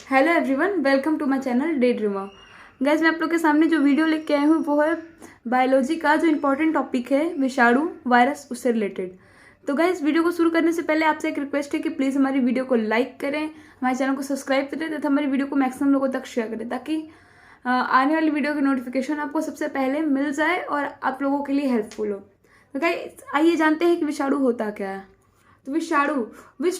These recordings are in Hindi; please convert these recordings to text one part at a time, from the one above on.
Hello everyone, welcome to my channel day dreamer. Guys, मैं आप लोग के सामने जो वीडियो लेके आई हूँ वो है बायोलॉजी का जो इम्पोर्टेंट टॉपिक है विषाणु वायरस, उससे रिलेटेड। तो गैस, वीडियो को शुरू करने से पहले आपसे एक रिक्वेस्ट है कि प्लीज़ हमारी वीडियो को लाइक करें, हमारे चैनल को सब्सक्राइब करें तथा हमारी वीडियो को मैक्सिमम लोगों तक शेयर करें ताकि आने वाली वीडियो की नोटिफिकेशन आपको सबसे पहले मिल जाए और आप लोगों के लिए हेल्पफुल हो। तो गैस, आइए जानते हैं कि विषाणु होता क्या है। तो विषाणु विष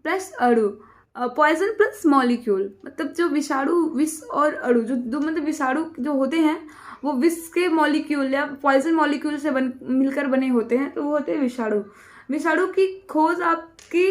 प्लस अणु, पॉइजन प्लस मॉलिक्यूल, मतलब जो विषाणु विष और अणु जो दो मतलब विषाणु जो होते हैं वो विष के मॉलिक्यूल या पॉइजन मॉलिक्यूल से मिलकर बने होते हैं, तो वो होते हैं विषाणु। विषाणु की खोज आपकी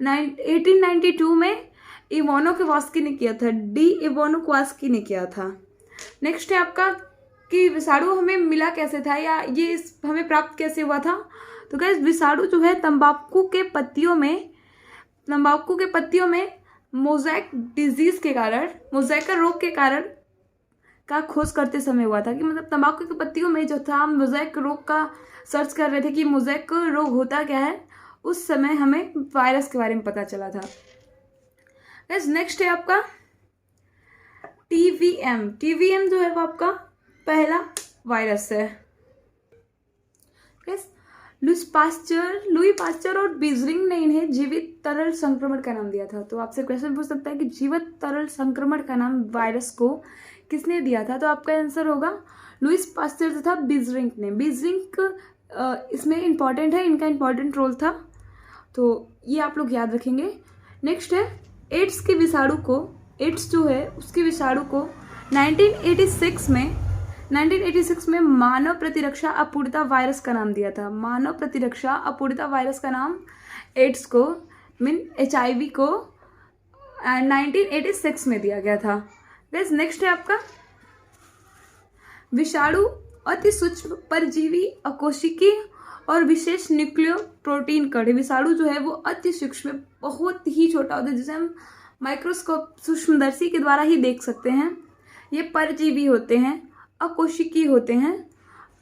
1892 में इवानोकोव्स्की ने किया था, डी इवानोकोव्स्की ने किया था। नेक्स्ट है आपका कि विषाणु हमें मिला कैसे था या ये हमें प्राप्त कैसे हुआ था। तो गाइस, विषाणु जो है तंबाकू के पत्तियों में मोज़ेक डिजीज के कारण, मोज़ेक रोग के कारण का खोज करते समय हुआ था कि मतलब तंबाकू की पत्तियों में जो था, हम मोज़ेक रोग का सर्च कर रहे थे कि मोज़ेक रोग होता क्या है, उस समय हमें वायरस के बारे में पता चला था। नेक्स्ट है आपका टीवीएम जो है वो आपका पहला वायरस है। लुई पास्चर और बीजरिंग ने इन्हें जीवित तरल संक्रमण का नाम दिया था। तो आपसे क्वेश्चन पूछ सकता है कि जीवित तरल संक्रमण का नाम वायरस को किसने दिया था। तो आपका आंसर होगा लुई पास्चर तथा बीजरिंग ने। बीजरिंग इसमें इंपॉर्टेंट है, इनका इंपॉर्टेंट रोल था, तो ये आप लोग याद रखेंगे। नेक्स्ट है एड्स जो है उसके विषाणु को 1986 में मानव प्रतिरक्षा अपूर्णता वायरस का नाम दिया था। मानव प्रतिरक्षा अपूर्णता वायरस का नाम एड्स को HIV को 1986 में दिया गया था। नेक्स्ट है आपका विषाणु अति सूक्ष्म परजीवी, अकोशिकीय और विशेष न्यूक्लियो प्रोटीन कण। विषाणु जो है वो अति सूक्ष्म, बहुत ही छोटा होता है, जिसे हम माइक्रोस्कोप सूक्ष्मदर्शी के द्वारा ही देख सकते हैं। ये परजीवी होते हैं, अकोशिकीय होते हैं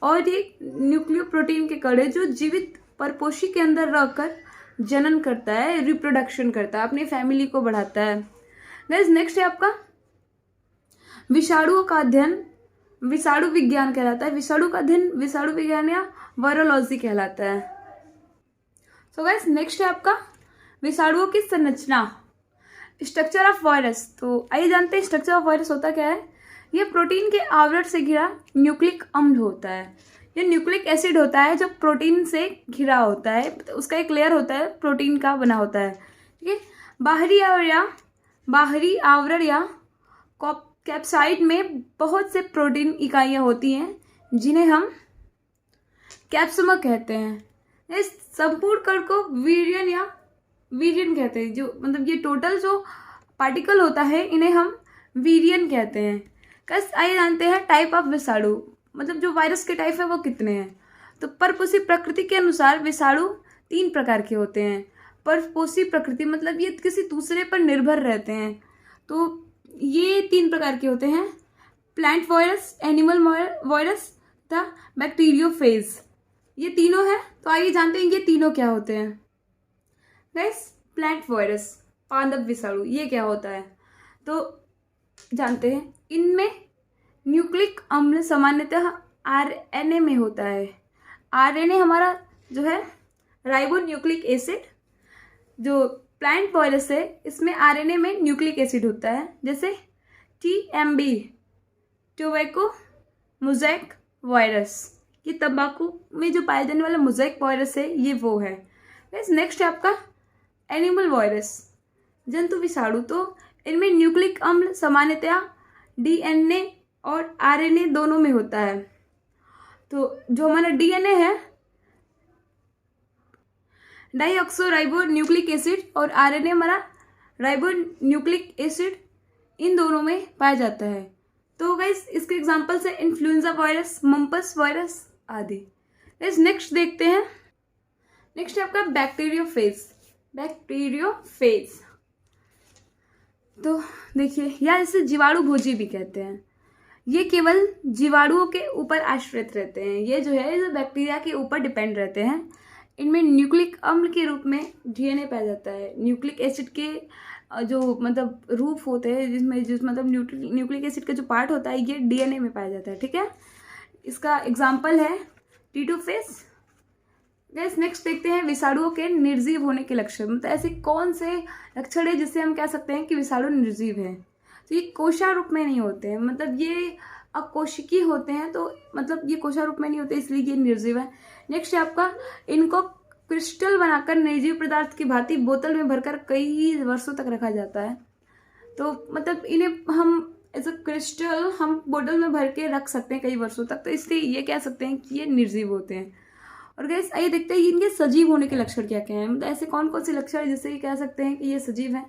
और ये न्यूक्लियो प्रोटीन के कण जो जीवित परपोषी के अंदर रहकर जनन करता है, रिप्रोडक्शन करता है, अपनी फैमिली को बढ़ाता है। नेक्स्ट है आपका विषाणुओं का अध्ययन विषाणु विज्ञान कहलाता है। विषाणु का अध्ययन विषाणु विज्ञान या वायरोलॉजी कहलाता है। सो गाइस, नेक्स्ट है आपका विषाणुओं की संरचना, स्ट्रक्चर ऑफ वायरस। तो आइए जानते हैं स्ट्रक्चर ऑफ वायरस होता क्या है। यह प्रोटीन के आवरण से घिरा न्यूक्लिक अम्ल होता है। यह न्यूक्लिक एसिड होता है जो प्रोटीन से घिरा होता है, उसका एक लेयर होता है, प्रोटीन का बना होता है। ठीक है, बाहरी आवरण या कैप्साइड में बहुत से प्रोटीन इकाइयाँ होती हैं जिन्हें हम कैप्सुमर कहते हैं। इस संपूर्ण कण को वीरियन कहते हैं। जो मतलब ये टोटल जो पार्टिकल होता है इन्हें हम वीरियन कहते हैं। आइए जानते हैं टाइप ऑफ विषाणु, मतलब जो वायरस के टाइप है वो कितने हैं। तो परपोषी प्रकृति के अनुसार विषाणु 3 प्रकार के होते हैं। परपोषी प्रकृति मतलब ये किसी दूसरे पर निर्भर रहते हैं, तो ये 3 प्रकार के होते हैं। प्लांट वायरस, एनिमल वायरस तथा बैक्टीरियोफेज, ये तीनों हैं। तो आइए जानते हैं ये तीनों क्या होते हैं। गाइस, प्लांट वायरस, पादप विषाणु, ये क्या होता है तो जानते हैं। इनमें न्यूक्लिक अम्ल सामान्यतः RNA में होता है। RNA हमारा जो है राइबो न्यूक्लिक एसिड। जो प्लांट वायरस है इसमें RNA में न्यूक्लिक एसिड होता है, जैसे TMB टोबैको मोज़ेक वायरस, ये तंबाकू में जो पाए जाने वाला मोज़ेक वायरस है, ये वो है। नेक्स्ट है आपका एनिमल वायरस, जंतु विषाणु। तो इनमें न्यूक्लिक अम्ल सामान्यतया DNA और RNA दोनों में होता है। तो जो हमारा DNA है डाईऑक्सो राइबो न्यूक्लिक एसिड और RNA हमारा राइबो न्यूक्लिक एसिड, इन दोनों में पाया जाता है। तो गाइस, इसके एग्जांपल्स है इन्फ्लुएंजा वायरस, मम्पस वायरस आदि। नेक्स्ट देखते हैं। नेक्स्ट है आपका बैक्टीरियोफेज। तो देखिए, या इसे जीवाणु भोजी भी कहते हैं। ये केवल जीवाणुओं के ऊपर आश्रित रहते हैं। ये जो है जो बैक्टीरिया के ऊपर डिपेंड रहते हैं। इनमें न्यूक्लिक अम्ल के रूप में DNA पाया जाता है। न्यूक्लिक एसिड के जो मतलब रूप होते हैं जिस मतलब न्यूक्लिक एसिड का जो पार्ट होता है ये डीएनए में पाया जाता है, ठीक है। इसका एग्जाम्पल है T2 फेस। गैस नेक्स्ट देखते हैं विषाणुओं के निर्जीव होने के लक्षण। मतलब ऐसे कौन से लक्षण है जिससे हम कह सकते हैं कि विषाणु निर्जीव है। तो ये कोशा रूप में नहीं होते हैं, मतलब ये अकोशिकी होते हैं, तो मतलब ये कोशा रूप में नहीं होते इसलिए ये निर्जीव है। नेक्स्ट है आपका, इनको क्रिस्टल बनाकर निर्जीव पदार्थ की भांति बोतल में भरकर कई वर्षों तक रखा जाता है। तो मतलब इन्हें हम एज अ क्रिस्टल हम बोतल में भर के रख सकते हैं कई वर्षों तक, तो इसलिए ये कह सकते हैं कि ये निर्जीव होते हैं। और गैस आइए देखते हैं इनके सजीव होने के लक्षण क्या क्या हैं। मतलब ऐसे कौन कौन से लक्षण है जिससे ये कह सकते हैं कि ये सजीव हैं।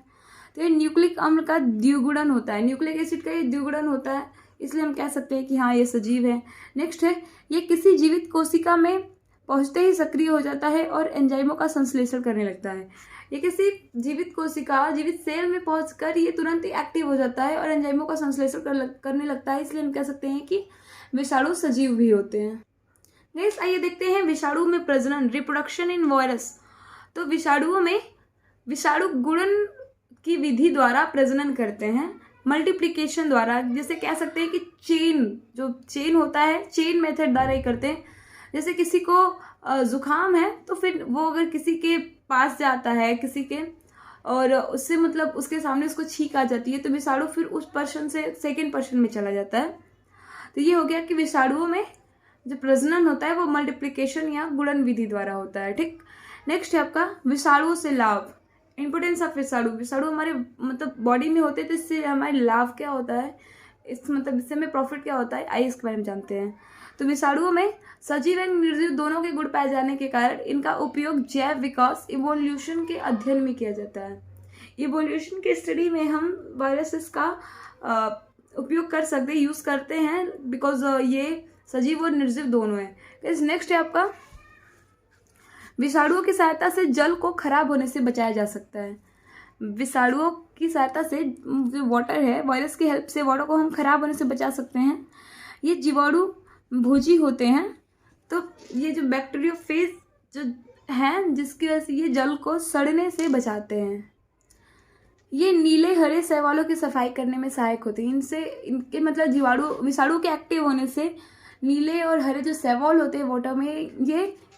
तो ये न्यूक्लिक अम्ल का द्विगुणन होता है, न्यूक्लिक एसिड का ये द्विगुणन होता है, इसलिए हम कह सकते हैं कि हाँ ये सजीव है। नेक्स्ट है, ये किसी जीवित कोशिका में पहुंचते ही सक्रिय हो जाता है और एंजाइमों का संश्लेषण करने लगता है। ये किसी जीवित कोशिका जीवित सेल में पहुंचकर ये तुरंत ही एक्टिव हो जाता है और एंजाइमों का संश्लेषण करने लगता है, इसलिए हम कह सकते हैं कि विषाणु सजीव भी होते हैं। नेक्स्ट आइए देखते हैं विषाणु में प्रजनन, रिप्रोडक्शन इन वायरस। तो विषाणुओं में विषाणु गुणन की विधि द्वारा प्रजनन करते हैं, मल्टीप्लिकेशन द्वारा, जैसे कह सकते हैं कि चेन होता है, चेन मेथड द्वारा ही करते हैं। जैसे किसी को जुकाम है तो फिर वो अगर किसी के पास जाता है किसी के, और उससे मतलब उसके सामने उसको छींक आ जाती है, तो विषाणु फिर उस पर्सन से सेकेंड पर्सन में चला जाता है। तो ये हो गया कि विषाणुओं में जो प्रजनन होता है वो मल्टीप्लिकेशन या गुणन विधि द्वारा होता है, ठीक। नेक्स्ट है आपका विषाणुओं से लाभ, इंपोर्टेंस ऑफ विषाणु हमारे मतलब बॉडी में होते हैं, तो इससे हमारे लाभ क्या होता है, इस मतलब इससे हमें प्रॉफिट क्या होता है, आइए इसके बारे में जानते हैं। तो विषाणुओं में सजीव एवं निर्जीव दोनों के गुण पाए जाने के कारण इनका उपयोग जैव विकास इवोल्यूशन के अध्ययन में किया जाता है। इवोल्यूशन के स्टडी में हम वायरसेस का उपयोग कर सकते हैं, यूज करते हैं, बिकॉज ये सजीव और निर्जीव दोनों है। नेक्स्ट है आपका, विषाणुओं की सहायता से जल को खराब होने से बचाया जा सकता है। विषाणुओं की सहायता से जो वाटर है, वायरस की हेल्प से वाटर को हम खराब होने से बचा सकते हैं। ये जीवाणु भोजी होते हैं, तो ये जो बैक्टीरियोफेज जो हैं जिसकी वजह से ये जल को सड़ने से बचाते हैं। ये नीले हरे शैवालों की सफाई करने में सहायक होते हैं। इनसे इनके मतलब विषाणु के एक्टिव होने से नीले और हरे जो शैवाल होते हैं वाटर में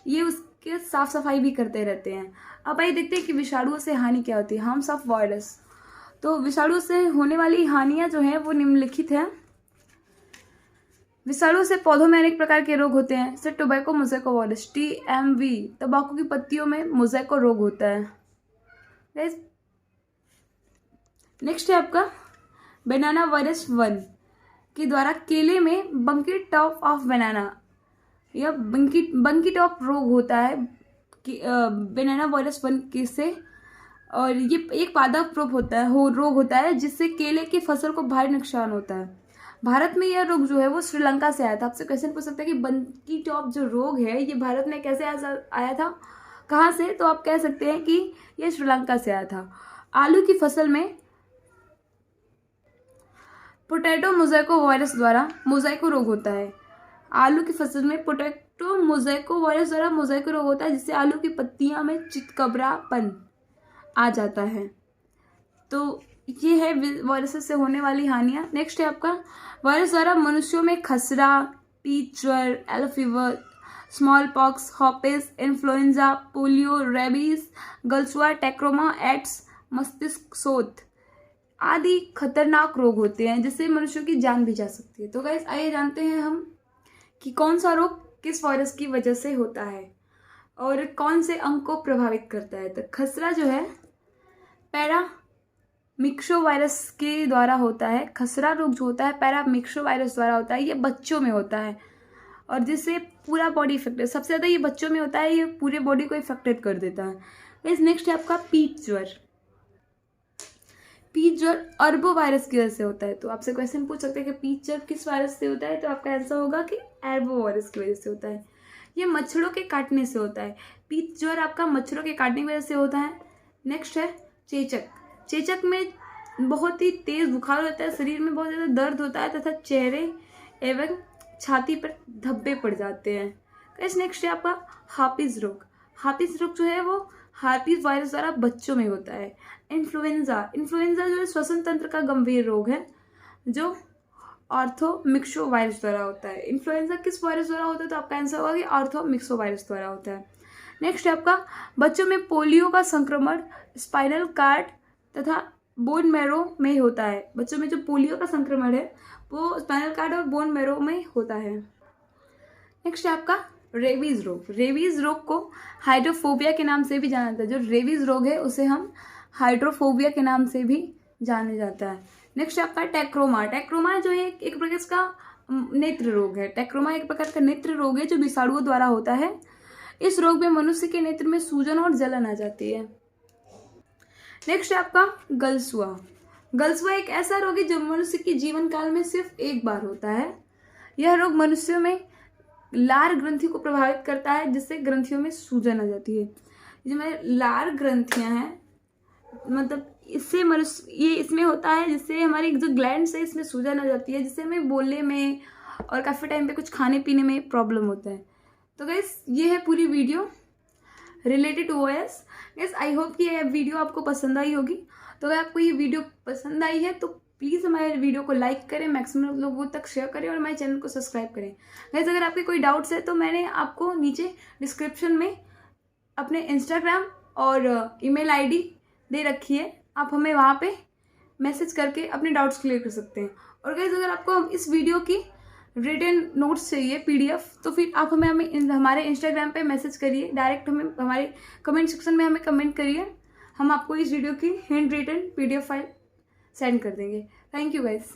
ये उसके साफ सफाई भी करते रहते हैं। अब आइए देखते हैं कि विषाणुओं से हानि क्या होती है, हार्म्स ऑफ वायरस। तो विषाणु से होने वाली हानियां जो हैं वो निम्नलिखित हैं। विषाणु से पौधों में अनेक प्रकार के रोग होते हैं, जैसे टोबैको मोज़ेको वायरस TMV, तंबाकू की पत्तियों में मोज़ेको रोग होता है। नेक्स्ट है आपका बनाना वायरस 1 के द्वारा केले में बंकी टॉप ऑफ बनाना या बंकी टॉप रोग होता है बनाना वायरस 1 के से, और ये एक पादप रोग होता है जिससे केले की फसल को भारी नुकसान होता है। भारत में यह रोग जो है वो श्रीलंका से आया था। आपसे क्वेश्चन पूछ सकते हैं कि बंकी टॉप जो रोग है ये भारत में कैसे आया था, कहाँ से, तो आप कह सकते हैं कि यह श्रीलंका से आया था। आलू की फसल में पोटैटो मोज़ेको वायरस द्वारा मोज़ेको रोग होता है। आलू की फसल में पोटैटो मोज़ेको वायरस द्वारा मोज़ेको रोग होता है, जिससे आलू की पत्तियां में चितकबरापन आ जाता है। तो ये है वायरस से होने वाली हानियां। नेक्स्ट है आपका वायरस द्वारा मनुष्यों में खसरा, पीच ज्वर, येलो फीवर, स्मॉल पॉक्स, हॉपिस, इन्फ्लुएंजा, पोलियो, रेबीज, गलसुआ, टेक्रोमा, एड्स, मस्तिष्क शोथ आदि खतरनाक रोग होते हैं जिससे मनुष्यों की जान भी जा सकती है। तो गाइस आइए जानते हैं हम कि कौन सा रोग किस वायरस की वजह से होता है और कौन से अंग को प्रभावित करता है। तो खसरा जो है पैरामिक्सो वायरस के द्वारा होता है। खसरा रोग जो होता है पैरामिक्सो वायरस द्वारा होता है, ये बच्चों में होता है और जिससे पूरा बॉडी इफेक्टेड, सबसे ज़्यादा ये बच्चों में होता है, ये पूरे बॉडी को इफेक्टेड कर देता है। इस नेक्स्ट है आपका पीच ज्वर। पीच ज्वर अर्बो वायरस की वजह से होता है। तो आपसे क्वेश्चन पूछ सकते हैं कि पीच ज्वर किस वायरस से होता है, तो आपका आंसर होगा कि एर्बो वायरस की वजह से होता है। ये मच्छरों के काटने से होता है। पीच ज्वर आपका मच्छरों के काटने की वजह से होता है। नेक्स्ट है चेचक। चेचक में बहुत ही तेज बुखार होता है, शरीर में बहुत ज़्यादा दर्द होता है तथा चेहरे एवं छाती पर धब्बे पड़ जाते हैं। इस नेक्स्ट है आपका हार्पिस रोग। हार्पिस रोग जो है वो हार्पिस वायरस द्वारा बच्चों में होता है। इन्फ्लुएंजा। इन्फ्लुएंजा जो है श्वसन तंत्र का गंभीर रोग है जो ऑर्थोमिक्सोवायरस द्वारा होता है। इन्फ्लुएंजा किस वायरस द्वारा होता है, तो आपका आंसर होगा कि ऑर्थोमिक्सोवायरस द्वारा होता है। नेक्स्ट है आपका बच्चों में पोलियो का संक्रमण स्पाइनल कार्ड तथा बोन मैरो में होता है। बच्चों में जो पोलियो का संक्रमण है वो स्पाइनल कार्ड और बोन मैरो में होता है। नेक्स्ट है आपका रेबीज रोग। रेबीज रोग को हाइड्रोफोबिया के नाम से भी जाना जाता है। जो रेबीज रोग है उसे हम हाइड्रोफोबिया के नाम से भी जाना जाता है। नेक्स्ट आपका टेक्रोमा। टेक्रोमा जो है एक प्रकार का नेत्र रोग है। टेक्रोमा एक प्रकार का नेत्र रोग है जो विषाणुओं द्वारा होता है। इस रोग में मनुष्य के नेत्र में सूजन और जलन आ जाती है। नेक्स्ट है आपका गलसुआ। गलसुआ एक ऐसा रोग है जो मनुष्य के जीवन काल में सिर्फ एक बार होता है। यह रोग मनुष्यों में लार ग्रंथि को प्रभावित करता है जिससे ग्रंथियों में सूजन आ जाती है। जो हमारे लार ग्रंथियां हैं मतलब इससे मनुष्य ये इसमें होता है जिससे हमारी जो ग्लैंड्स है इसमें सूजन आ जाती है जिससे हमें बोलने में और काफ़ी टाइम पे कुछ खाने पीने में प्रॉब्लम होता है। तो गाइस ये है पूरी video related to OS. Guys I hope कि ये वीडियो आपको पसंद आई होगी। तो अगर आपको ये वीडियो पसंद आई है तो प्लीज़ हमारे वीडियो को लाइक करें, मैक्सिमम लोगों तक शेयर करें और हमारे चैनल को सब्सक्राइब करें। गाइस अगर आपके कोई डाउट्स है तो मैंने आपको नीचे डिस्क्रिप्शन में अपने इंस्टाग्राम और ईमेल आईडी दे रखी है, आप हमें वहाँ पे मैसेज करके अपने डाउट्स क्लियर कर सकते हैं। और गाइस अगर आपको इस वीडियो की रिटन नोट्स चाहिए PDF तो फिर आप हमें हमारे इंस्टाग्राम पे मैसेज करिए, डायरेक्ट हमें हमारे कमेंट सेक्शन में हमें कमेंट करिए, हम आपको इस वीडियो की hand written PDF file send कर देंगे। Thank you guys.